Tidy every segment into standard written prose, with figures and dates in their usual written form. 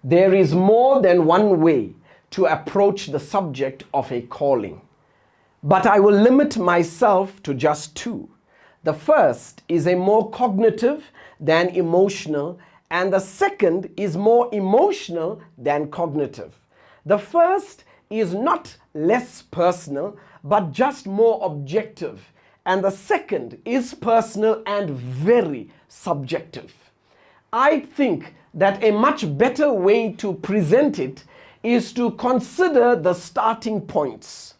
There is more than one way to approach the subject of a calling, but I will limit myself to just two. The first is a more cognitive than emotional, and the second is more emotional than cognitive. The first is not less personal, but just more objective, and the second is personal and very subjective. I think that a much better way to present it is to consider the starting points.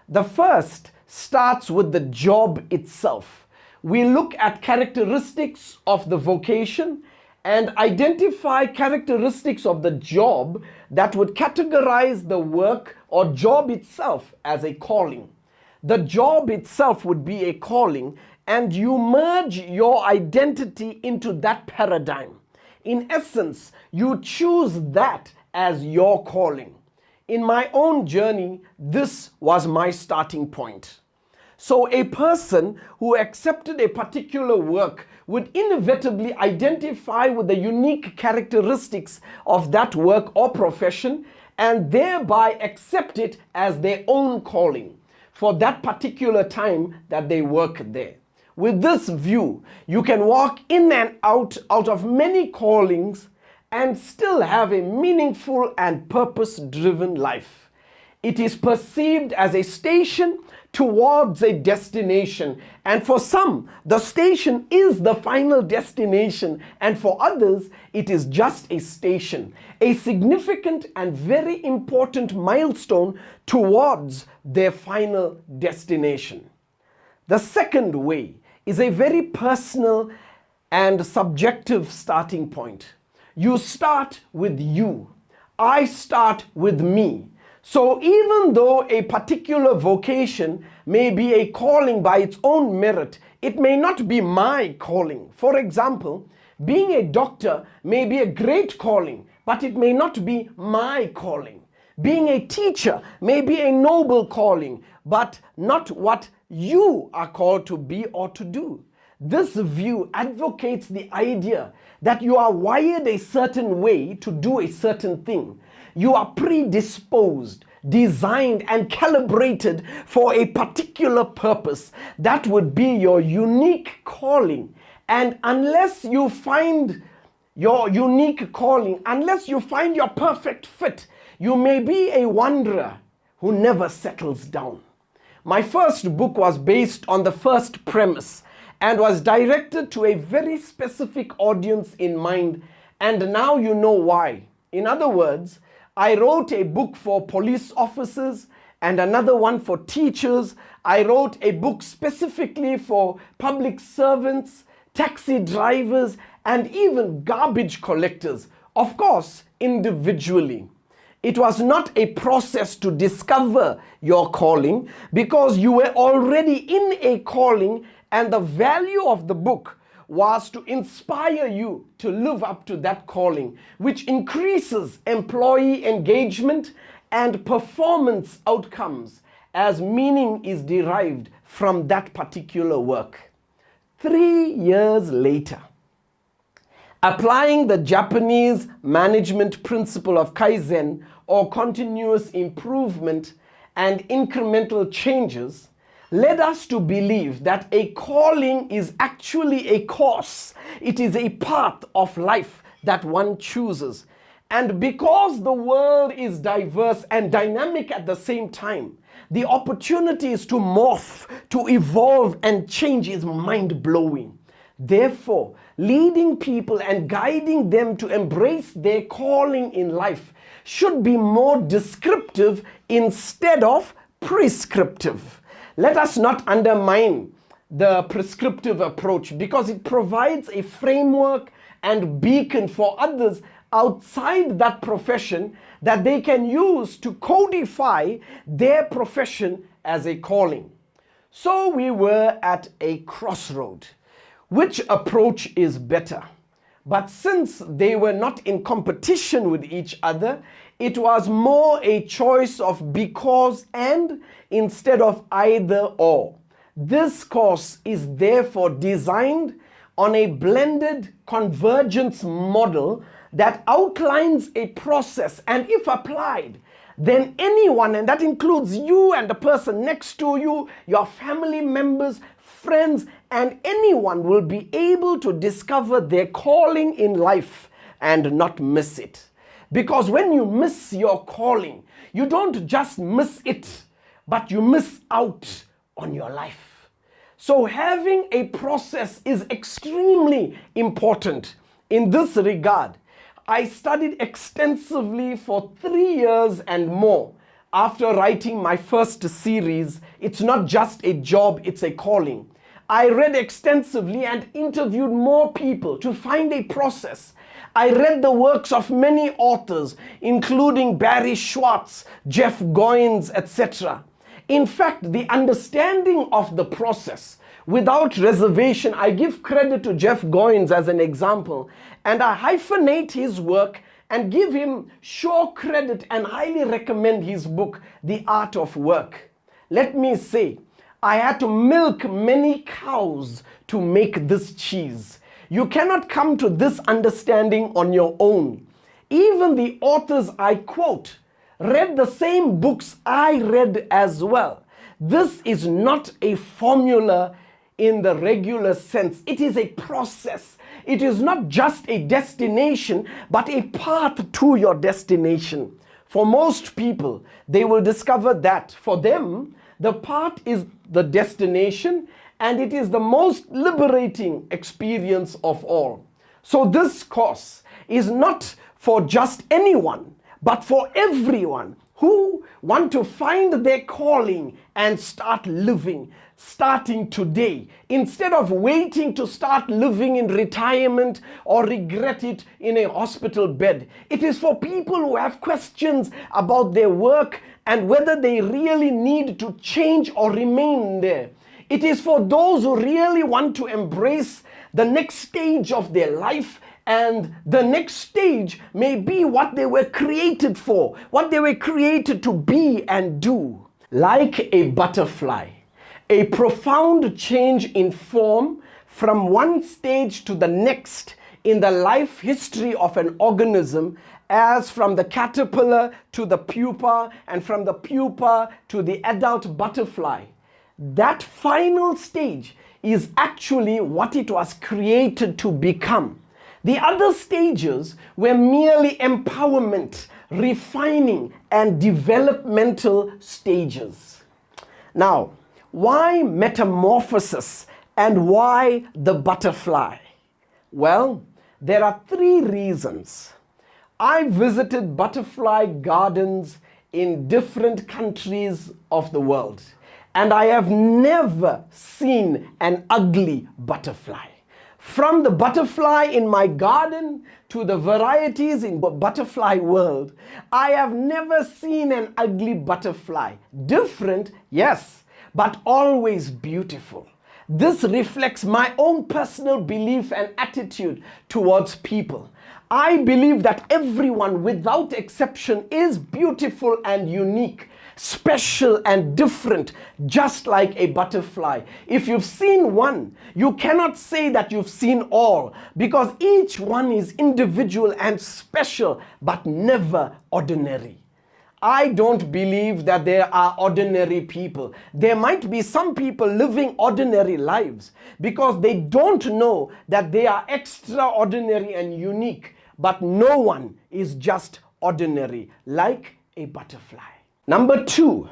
The first starts with the job itself. We look at characteristics of the vocation and identify characteristics of the job that would categorize the work or job itself as a calling. The job itself would be a calling, and you merge your identity into that paradigm. In essence, you choose that as your calling. In my own journey, this was my starting point. So a person who accepted a particular work would inevitably identify with the unique characteristics of that work or profession and thereby accept it as their own calling for that particular time that they work there. With this view, you can walk in and out of many callings and still have a meaningful and purpose-driven life. It is perceived as a station towards a destination, and for some, the station is the final destination, and for others, it is just a station, a significant and very important milestone towards their final destination. The second way is a very personal and subjective starting point. You start with you. I start with me. So even though a particular vocation may be a calling by its own merit, it may not be my calling. For example, being a doctor may be a great calling, but it may not be my calling. Being a teacher may be a noble calling, but not what you are called to be or to do. This view advocates the idea that you are wired a certain way to do a certain thing. You are predisposed, designed, and calibrated for a particular purpose. That would be your unique calling. And unless you find your unique calling, unless you find your perfect fit, you may be a wanderer who never settles down. My first book was based on the first premise and was directed to a very specific audience in mind, and now you know why. In other words, I wrote a book for police officers and another one for teachers. I wrote a book specifically for public servants, taxi drivers, and even garbage collectors, of course, individually. It was not a process to discover your calling because you were already in a calling, and the value of the book was to inspire you to live up to that calling, which increases employee engagement and performance outcomes as meaning is derived from that particular work. 3 years later, applying the Japanese management principle of Kaizen, or continuous improvement and incremental changes, led us to believe that a calling is actually a course. It is a path of life that one chooses. And because the world is diverse and dynamic at the same time, the opportunities to morph, to evolve and change is mind-blowing. Therefore, leading people and guiding them to embrace their calling in life should be more descriptive instead of prescriptive. Let us not undermine the prescriptive approach because it provides a framework and beacon for others outside that profession that they can use to codify their profession as a calling. So we were at a crossroad. Which approach is better? But since they were not in competition with each other, it was more a choice of because and instead of either or. This course is therefore designed on a blended convergence model that outlines a process, and if applied, then anyone, and that includes you and the person next to you, your family members, friends, and anyone will be able to discover their calling in life and not miss it. Because when you miss your calling, you don't just miss it, but you miss out on your life. So having a process is extremely important. In this regard, I studied extensively for 3 years and more after writing my first series, It's Not Just a Job, It's a Calling. I read extensively and interviewed more people to find a process. I read the works of many authors, including Barry Schwartz, Jeff Goins, etc. In fact, the understanding of the process, without reservation, I give credit to Jeff Goins as an example, and I hyphenate his work and give him sure credit and highly recommend his book, The Art of Work. Let me say, I had to milk many cows to make this cheese. You cannot come to this understanding on your own. Even the authors I quote read the same books I read as well. This is not a formula in the regular sense. It is a process. It is not just a destination, but a path to your destination. For most people, they will discover that for them, the path is the destination, and it is the most liberating experience of all. So this course is not for just anyone, but for everyone who want to find their calling and start living, starting today, instead of waiting to start living in retirement or regret it in a hospital bed. It is for people who have questions about their work and whether they really need to change or remain there. It is for those who really want to embrace the next stage of their life, and the next stage may be what they were created for, what they were created to be and do. Like a butterfly, a profound change in form from one stage to the next in the life history of an organism, as from the caterpillar to the pupa, and from the pupa to the adult butterfly. That final stage is actually what it was created to become. The other stages were merely empowerment, refining, and developmental stages. Now, why metamorphosis and why the butterfly? Well, there are 3 reasons. I visited butterfly gardens in different countries of the world, and I have never seen an ugly butterfly. From the butterfly in my garden to the varieties in the butterfly world, I have never seen an ugly butterfly. Different, yes, but always beautiful. This reflects my own personal belief and attitude towards people. I believe that everyone, without exception, is beautiful and unique, special and different, just like a butterfly. If you've seen one, you cannot say that you've seen all, because each one is individual and special, but never ordinary. I don't believe that there are ordinary people. There might be some people living ordinary lives because they don't know that they are extraordinary and unique, but no one is just ordinary, like a butterfly. Number 2,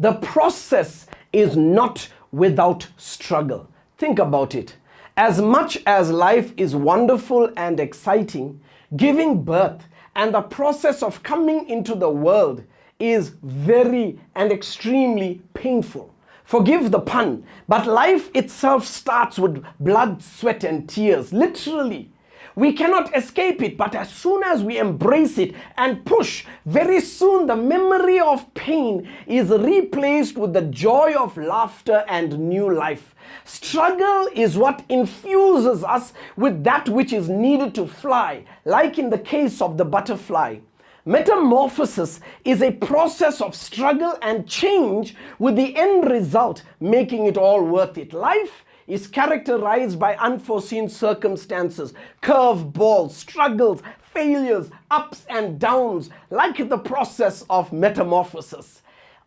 the process is not without struggle. Think about it. As much as life is wonderful and exciting, giving birth and the process of coming into the world is very and extremely painful. Forgive the pun, but life itself starts with blood, sweat, and tears, literally. We cannot escape it, but as soon as we embrace it and push, very soon the memory of pain is replaced with the joy of laughter and new life. Struggle is what infuses us with that which is needed to fly, like in the case of the butterfly. Metamorphosis is a process of struggle and change, with the end result making it all worth it. Life is characterized by unforeseen circumstances, curveballs, struggles, failures, ups and downs, like the process of metamorphosis.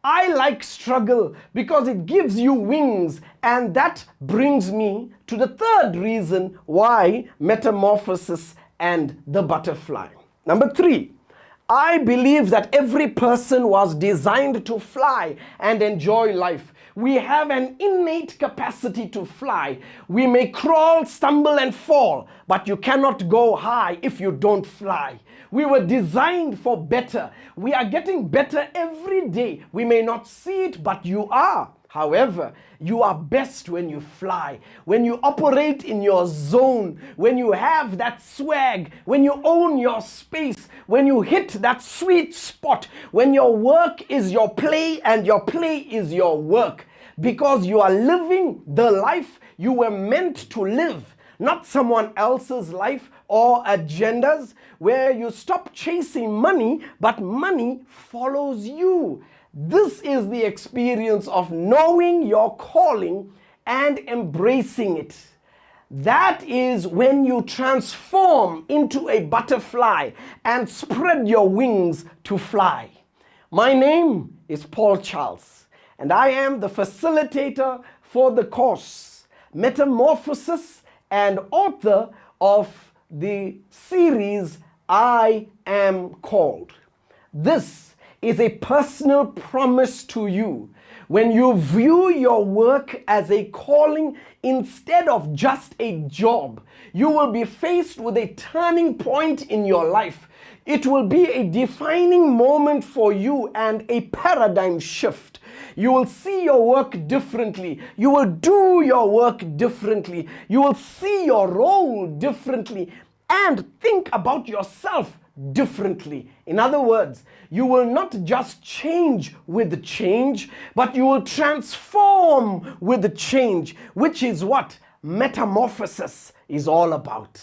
I like struggle because it gives you wings, and that brings me to the third reason why metamorphosis and the butterfly. Number 3, I believe that every person was designed to fly and enjoy life. We have an innate capacity to fly. We may crawl, stumble, and fall, but you cannot go high if you don't fly. We were designed for better. We are getting better every day. We may not see it, but you are. However, you are best when you fly, when you operate in your zone, when you have that swag, when you own your space, when you hit that sweet spot, when your work is your play and your play is your work, because you are living the life you were meant to live, not someone else's life or agendas, where you stop chasing money, but money follows you. This is the experience of knowing your calling and embracing it. That is when you transform into a butterfly and spread your wings to fly. My name is Paul Charles, and I am the facilitator for the course Metamorphosis and author of the series I Am Called. This is a personal promise to you. When you view your work as a calling instead of just a job, you will be faced with a turning point in your life. It will be a defining moment for you and a paradigm shift. You will see your work differently. You will do your work differently. You will see your role differently and think about yourself differently. In other words, you will not just change with the change, but you will transform with the change, which is what metamorphosis is all about.